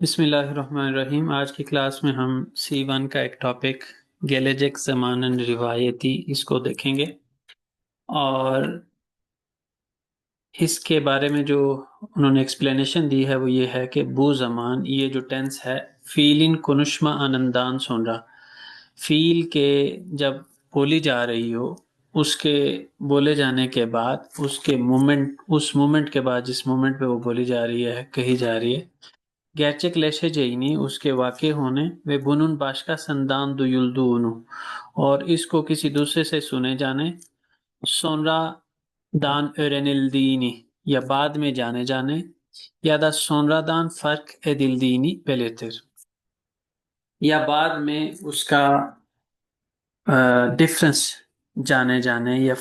بسم اللہ الرحمن الرحیم۔ آج کی کلاس میں ہم C1 کا ایک ٹاپک گیلیجک زمانن روایتی اس کو دیکھیں گے، اور اس کے بارے میں جو انہوں نے ایکسپلینیشن دی ہے وہ یہ ہے کہ بو زمان، یہ جو ٹینس ہے، فیلن کنشما آنندان سن رہا، فیل کے جب بولی جا رہی ہو، اس کے بولے جانے کے بعد اس مومنٹ کے بعد جس مومنٹ پہ وہ بولی جا رہی ہے، کہی جا رہی ہے، gerçek اس کے واقع ہونے و bunun başka senden duyulduğunu، اور اس کو کسی دوسرے سے سنے جانے، sonradan öğrenildiğini یا بعد میں جانے جانے، یا da sonradan fark edildiğini belirtir، یا بعد میں اس کا ڈفرنس جانے جانے، یا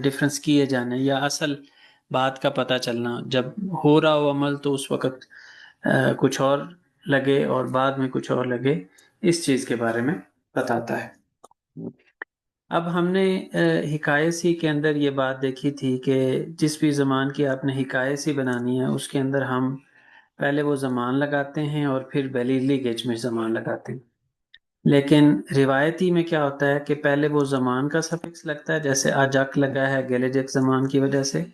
ڈفرنس کیے جانے، یا اصل بات کا پتہ چلنا، جب ہو رہا ہو عمل تو اس وقت کچھ اور لگے اور بعد میں کچھ اور لگے، اس چیز کے بارے میں بتاتا ہے۔ اب ہم نے حکایسی کے اندر یہ بات دیکھی تھی کہ جس بھی زمان کی آپ نے حکایسی بنانی ہے، اس کے اندر ہم پہلے وہ زمان لگاتے ہیں اور پھر بیلیلی گیج میں زمان لگاتے ہیں، لیکن روایتی میں کیا ہوتا ہے کہ پہلے وہ زمان کا سفکس لگتا ہے، جیسے آجک لگا ہے گیلیجک زمان کی وجہ سے،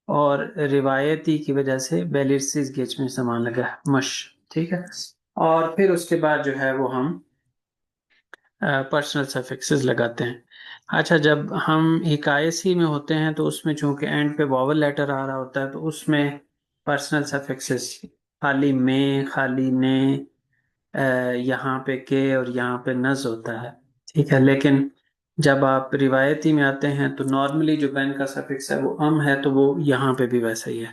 اور روایتی کی وجہ سے بیلیرسز گیج میں زمان لگا ہے مش، ٹھیک ہے، اور پھر اس کے بعد جو ہے وہ ہم پرسنل سفکسز لگاتے ہیں۔ اچھا، جب ہم حکایسی میں ہوتے ہیں تو اس میں چونکہ اینڈ پہ واول لیٹر آ رہا ہوتا ہے تو اس میں پرسنل سفکسز خالی میں، خالی نے، یہاں پہ کے اور یہاں پہ نز ہوتا ہے، ٹھیک ہے، لیکن جب آپ روایتی میں آتے ہیں تو نارملی جو بین کا سفکس ہے وہ ام ہے تو وہ یہاں پہ بھی ویسا ہی ہے،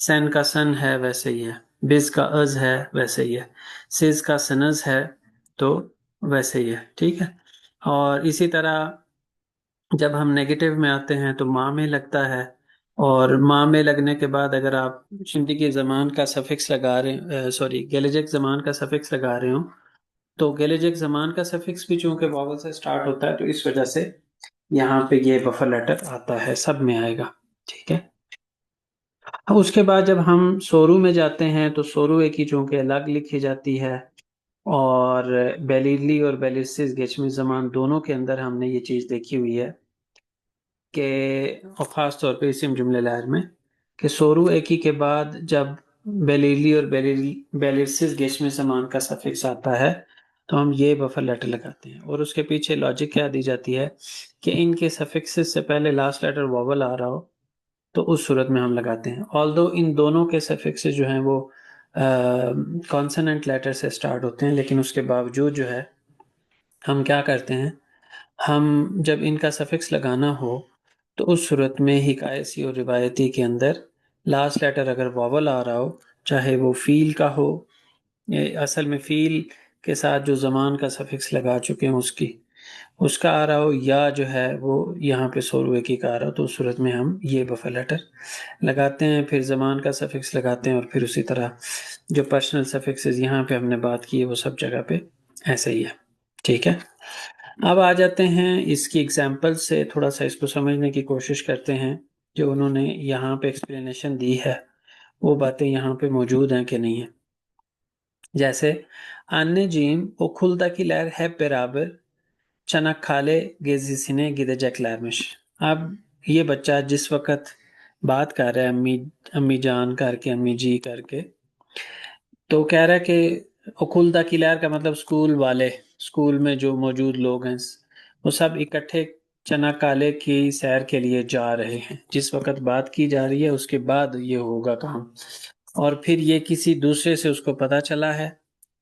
سین کا سن ہے ویسے ہی ہے، بز کا از ہے ویسے ہی ہے، سز کا سنز ہے تو ویسے ہی ہے، ٹھیک ہے۔ اور اسی طرح جب ہم نیگیٹو میں آتے ہیں تو ماں میں لگتا ہے، اور ماں میں لگنے کے بعد اگر آپ زندگی زمان کا سفکس لگا رہے گیلیجک زمان کا سفکس لگا رہے ہوں تو گیلیجک زمان کا سفکس بھی چونکہ واول سے سٹارٹ ہوتا ہے تو اس وجہ سے یہاں پہ یہ بفر لیٹر آتا ہے، سب میں آئے گا، ٹھیک ہے۔ اب اس کے بعد جب ہم سورو میں جاتے ہیں تو سورو ایک ہی چونکہ الگ لکھی جاتی ہے، اور بیلیرلی اور بیلیرسز گیچمی زمان دونوں کے اندر ہم نے یہ چیز دیکھی ہوئی ہے کہ، اور خاص طور پہ اسم جملے لائر میں، کہ سورو ایک ہی کے بعد جب بیلیرلی اور بیلیرسز گیچمی زمان کا سفکس آتا ہے تو ہم یہ بفر لیٹر لگاتے ہیں، اور اس کے پیچھے لاجک کیا دی جاتی ہے کہ ان کے سفکسز سے پہلے لاسٹ لیٹر واول آ رہا ہو تو اس صورت میں ہم لگاتے ہیں، آلدو ان دونوں کے سفکسز جو ہیں وہ کانسننٹ لیٹر سے سٹارٹ ہوتے ہیں، لیکن اس کے باوجود جو ہے ہم کیا کرتے ہیں، ہم جب ان کا سفکس لگانا ہو تو اس صورت میں حکایسی اور روایتی کے اندر لاسٹ لیٹر اگر واول آ رہا ہو، چاہے وہ فیل کا ہو، اصل میں فیل کے ساتھ جو زمان کا سفکس لگا چکے ہیں اس کا آ رہا ہو، یا جو ہے وہ یہاں پہ سوروے کی کا آ رہا ہو، تو اس صورت میں ہم یہ بفر لیٹر لگاتے ہیں، پھر زمان کا سفکس لگاتے ہیں، اور پھر اسی طرح جو پرسنل سفکسز یہاں پہ ہم نے بات کی ہے وہ سب جگہ پہ ایسے ہی ہے، ٹھیک ہے۔ اب آ جاتے ہیں اس کی ایگزامپل سے تھوڑا سا اس کو سمجھنے کی کوشش کرتے ہیں، جو انہوں نے یہاں پہ ایکسپلینیشن دی ہے وہ باتیں یہاں پہ موجود ہیں کہ نہیں ہیں۔ جیسے anneciğim okuldakiler hep beraber Çanakkale gezisine gideceklermiş۔ اب یہ بچہ جس وقت بات کر رہا ہے امی جان کر کے، امی جی کر کے، تو کہہ رہا ہے کہ اکھلدا کلیر کا مطلب اسکول والے، اسکول میں جو موجود لوگ ہیں وہ سب اکٹھے چناکالے کی سیر کے لیے جا رہے ہیں، جس وقت بات کی جا رہی ہے اس کے بعد یہ ہوگا کام، اور پھر یہ کسی دوسرے سے اس کو پتا چلا ہے،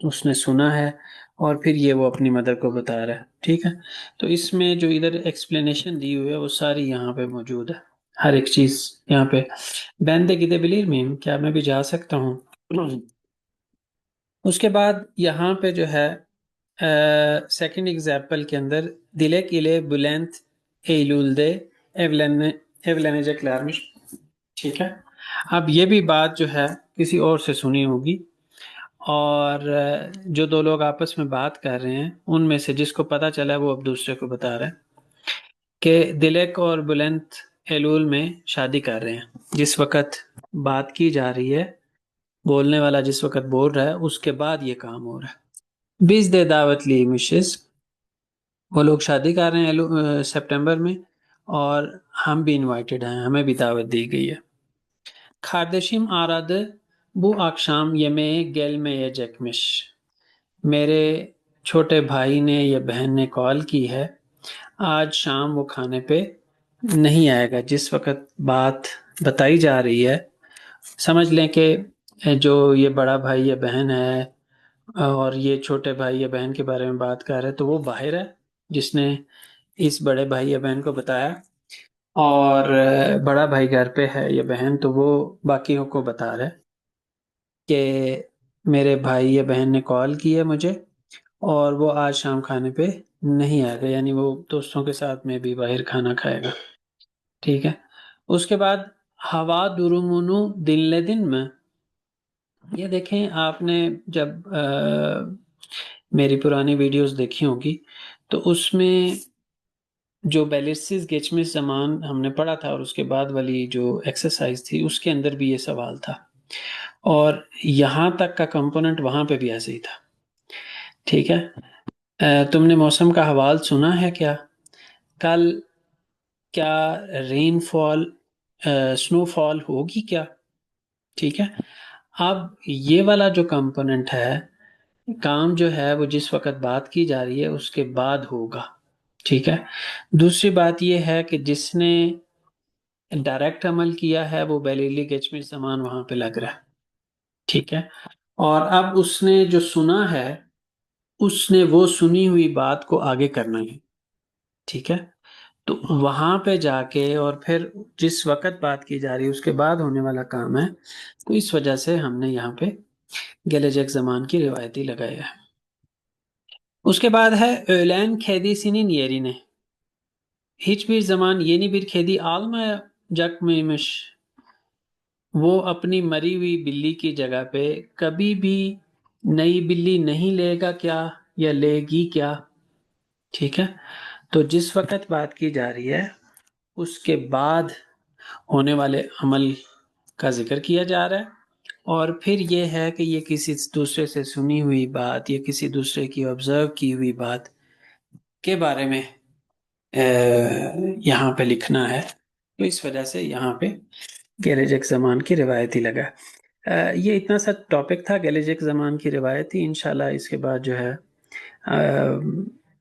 اس نے سنا ہے، اور پھر یہ وہ اپنی مدر کو بتا رہا ہے، ٹھیک ہے۔ تو اس میں جو ادھر ایکسپلینیشن دی ہوئی ہے وہ ساری یہاں پہ موجود ہے، ہر ایک چیز یہاں پہ۔ بندے گدے بلیر میں کیا میں بھی جا سکتا ہوں؟ اس کے بعد یہاں پہ جو ہے سیکنڈ ایگزامپل کے اندر دلek ile Bülent Eylül'de evleneceklermiş، ٹھیک ہے۔ اب یہ بھی بات جو ہے کسی اور سے سنی ہوگی، اور جو دو لوگ آپس میں بات کر رہے ہیں ان میں سے جس کو پتا چلا ہے وہ اب دوسرے کو بتا رہا ہے کہ دلک اور بلند ایلول میں شادی کر رہے ہیں، جس وقت بات کی جا رہی ہے بولنے والا جس وقت بول رہا ہے اس کے بعد یہ کام ہو رہا ہے. بیس دے دعوت لی مشز، وہ لوگ شادی کر رہے ہیں سپٹمبر میں، اور ہم بھی انوائٹڈ ہیں، ہمیں بھی دعوت دی گئی ہے. Kardeşim aradı. Bu akşam yemeğe gelmeye cekmiş. میرے چھوٹے بھائی نے یا بہن نے کال کی ہے، آج شام وہ کھانے پہ نہیں آئے گا. جس وقت بات بتائی جا رہی ہے، سمجھ لیں کہ جو یہ بڑا بھائی یا بہن ہے اور یہ چھوٹے بھائی یا بہن کے بارے میں بات کر رہے ہیں، تو وہ باہر ہے جس نے اس بڑے بھائی یا بہن کو بتایا، اور بڑا بھائی گھر پہ ہے یا بہن تو وہ باقیوں کو بتا رہے کہ میرے بھائی یا بہن نے کال کی ہے مجھے اور وہ آج شام کھانے پہ نہیں آئے گا، یعنی وہ دوستوں کے ساتھ میں بھی باہر کھانا کھائے گا. ٹھیک ہے. اس کے بعد ہوا درمونو دن دن میں، یہ دیکھیں آپ نے جب میری پرانی ویڈیوز دیکھی ہوگی تو اس میں جو بیلسٹس گیچمس زمان ہم نے پڑھا تھا اور اس کے بعد والی جو ایکسرسائز تھی اس کے اندر بھی یہ سوال تھا، اور یہاں تک کا کمپوننٹ وہاں پہ بھی ایسے ہی تھا. ٹھیک ہے. تم نے موسم کا حوال سنا ہے کیا؟ کل کیا رین فال سنو فال ہوگی کیا؟ ٹھیک ہے. اب یہ والا جو کمپوننٹ ہے، کام جو ہے وہ جس وقت بات کی جا رہی ہے اس کے بعد ہوگا. ٹھیک ہے. دوسری بات یہ ہے کہ جس نے ڈائریکٹ عمل کیا ہے وہ بیلیلی گیچمنٹ زمان وہاں پہ لگ رہا ہے. ٹھیک ہے. اور اب اس نے جو سنا ہے اس نے وہ سنی ہوئی بات کو آگے کرنا ہے. ٹھیک ہے. تو وہاں پہ جا کے اور پھر جس وقت بات کی جا رہی ہے اس کے بعد ہونے والا کام ہے، تو اس وجہ سے ہم نے یہاں پہ gelecek زمان کی روایتی لگایا ہے. اس کے بعد ہے öğlen kedisinin yerine. Hiçbir zaman yeni bir kedi almayacak mıymış؟ وہ اپنی مری ہوئی بلی کی جگہ پہ کبھی بھی نئی بلی نہیں لے گا کیا یا لے گی کیا؟ ٹھیک ہے. تو جس وقت بات کی جا رہی ہے اس کے بعد ہونے والے عمل کا ذکر کیا جا رہا ہے، اور پھر یہ ہے کہ یہ کسی دوسرے سے سنی ہوئی بات یا کسی دوسرے کی آبزرو کی ہوئی بات کے بارے میں یہاں پہ لکھنا ہے. تو اس وجہ سے یہاں پہ گیلیجک زمان کی روایتی لگا. یہ اتنا سا ٹاپک تھا گیلیجک زمان کی روایتی. انشاءاللہ اس کے بعد جو ہے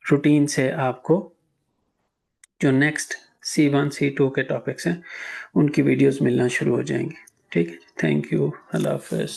روٹین سے آپ کو جو نیکسٹ C1 C2 کے ٹاپکس ہیں ان کی ویڈیوز ملنا شروع ہو جائیں گی. ٹھیک ہے. Thank you. اللہ حافظ.